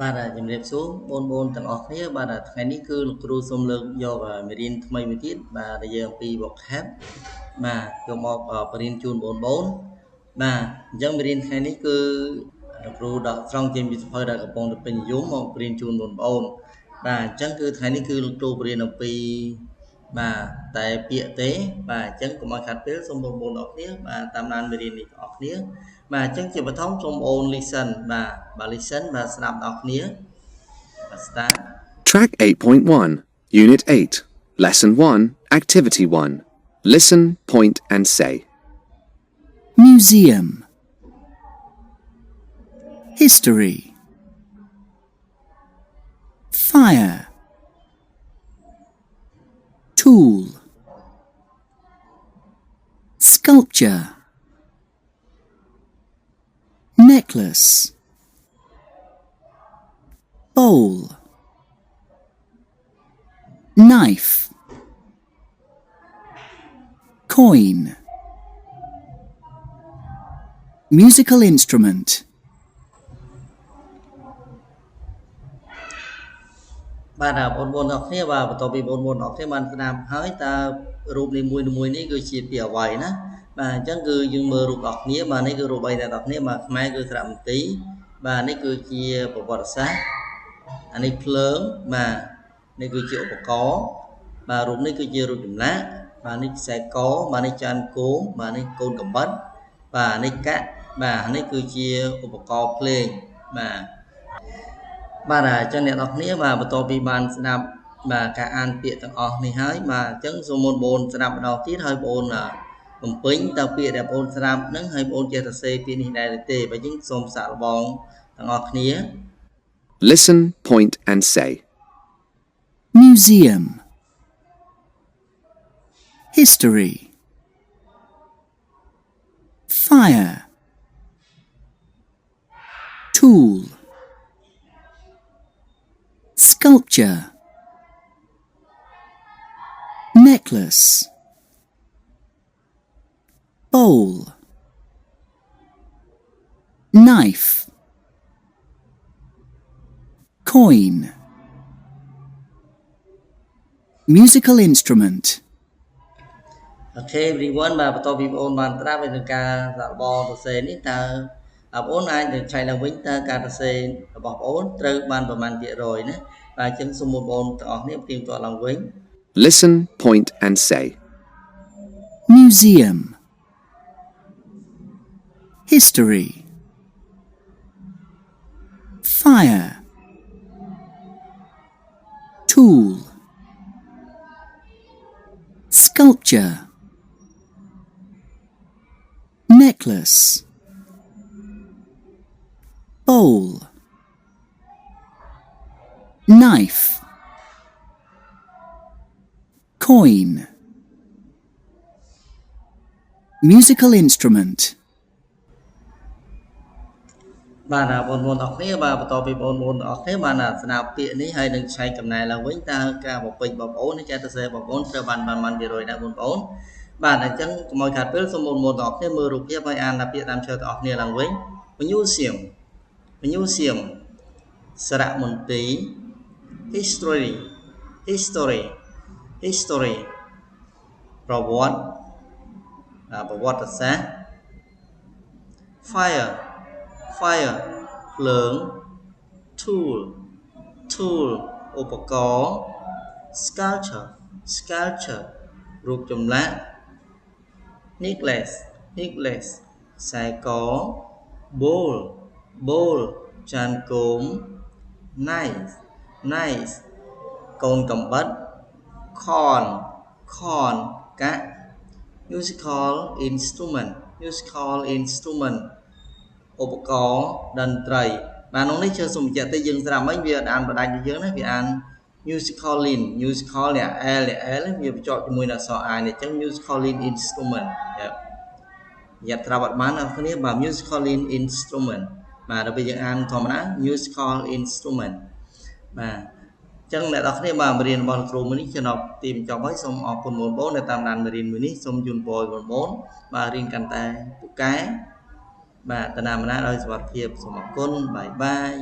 បាទជំរាបសួរបងទាំងអស់គ្នាបាទថ្ងៃនេះគឺលោកគ្រូសូមលើកយកមេរៀនថ្មីមួយទៀតបាទដែលយើងអំពី vocab បាទយកមកបរៀនជូនបងបាទអញ្ចឹងមេរៀនថ្ងៃនេះគឺលោកគ្រូដកស្រង់ចេញពីសៀវភៅដែលកំពុងតែពេញនិយមមកបរៀនជូនបងបាទអញ្ចឹងគឺថ្ងៃនេះគឺលោកគ្រូបរៀនអំពីបាទតែពាក្យទេបាទអញ្ចឹងកុំឲ្យខាត់ពេលសូមបងទាំងអស់គ្នាបាទតាមដានមេរៀននេះទាំងអស់គ្នាបាទអញ្ចឹងជាបឋមសូមបង listen បាទ listen បាទស្ដាប់ទាំងអស់គ្នាបាទ start Track 8.1, Unit 8, Lesson 1, Activity 1. Listen, point and say. Museum. History. Fire. Tool. Sculpture. Necklace. Bowl. Knife. Coin. Musical instrument. បាទបងទាំងអស់គ្នាបាទបន្ទាប់ពីបងទាំងអស់គ្នាបានស្ដាប់ហើយតើរូបនីមួយៗនេះគឺជាពីអ្វីណាបាទអញ្ចឹងគឺយើងមើលរូបទាំងអស់គ្នាបាទនេះគឺរូបអីអ្នកទាំងអស់គ្នាបាទខ្មែរគឺសារមន្ទីរបាទនេះគឺជាប្រវត្តិសាស្ត្រអានេះភ្លើងបាទនេះគឺជាឧបករណ៍បាទរូបនេះគឺជារូបចម្លាក់បាទនេះខ្សែកបាទនេះចានគោមបាទនេះកូនកំបិតបាទនេះកាក់បាទនេះគឺជាឧបករណ៍ភ្លេងបាទអញ្ចឹងអ្នកនរគ្នាបាទបន្ទាប់ពីបានស្ដាប់បាទការអានពាក្យទាំងអស់នេះហើយបាទអញ្ចឹងសូមបងស្ដាប់ម្ដងទៀតហើយបងបំពេញតើពាក្យដែលបងស្ដាប់ហ្នឹងហើយបងចេះសរសេរពាក្យនេះដែរឬទេបើអញ្ចឹងសូមសាកល្បងទាំងអស់គ្នា Listen, point and say. Museum. History. Fire. Tool. Sculpture. Necklace. Bowl. Knife. Coin. Musical instrument. អូខេ everyone បាទបន្ទាប់ពីបងបានស្ដាប់ពីនឹងការសាកល្បងសរសេរនេះតើបងអាចនឹងឆ្លើយឡើងវិញតើការសរសេររបស់បងត្រូវបានប្រមាណភាគរយណាបាទអញ្ចឹងសូមបងទាំងអស់គ្នាព្រៀងទាត់ឡើងវិញ Listen, point and say. Museum. History. Fire. Tool. Sculpture. Necklace. Bowl. Knife. Coin. Musical instrument. បាទបងប្អូនទាំងអស់គ្នាបាទបន្ទាប់ពីបងប្អូនទាំងអស់គ្នាបានស្ដាប់ពាក្យនេះហើយនឹងឆែកកំណែឡើងវិញតើការបំពេញបងប្អូននេះចេះសរសេរបងប្អូនត្រូវបានភាគរយដែរបងប្អូនបាទអញ្ចឹងកុំឲ្យខាតពេលសូមបងប្អូនទាំងអស់គ្នាមើលរូបភាពហើយអានពាក្យតាមឈើទាំងអស់គ្នាឡើងវិញ Museum សារមន្ទីរ History ប្រវត្តិសាស្ត្រ Fire ភ្លើង Tool ឧបករណ៍ Sculpture រូបចម្លាក់ Necklace ខ្សែក Bowl ចានគោម Knife កូនកំបិត Corn កាក់ Musical instrument ឧបករណ៍តន្ត្រីបាទក្នុងនេះជឿសូមបញ្ជាក់ទៅយើងស្ដាប់មិញវាអានបដាច់ពីយើងណាវាអាន musical នេះ L វាបញ្ជាប់ជាមួយនឹងអក្សរ I នេះអញ្ចឹង musical instrument យ៉ាត់ត្រាប់អត់បានអ្នកគ្នាបាទ musical instrument បាទដល់ពេលយើងអានធម្មតា musical instrument បាទអញ្ចឹងអ្នកនរគ្នាបាទមេរៀនរបស់លោកគ្រូមួយនេះចំណប់ទីបញ្ចប់ហើយសូមអរគុណបងប្អូនដែលតាមដានមេរៀនមួយនេះសូមជូនពរបងប្អូនបាទរៀនកាន់តែពូកែបាទតាណាមណាដោយសុវត្ថិភាពសូមអរគុណបាយបាយ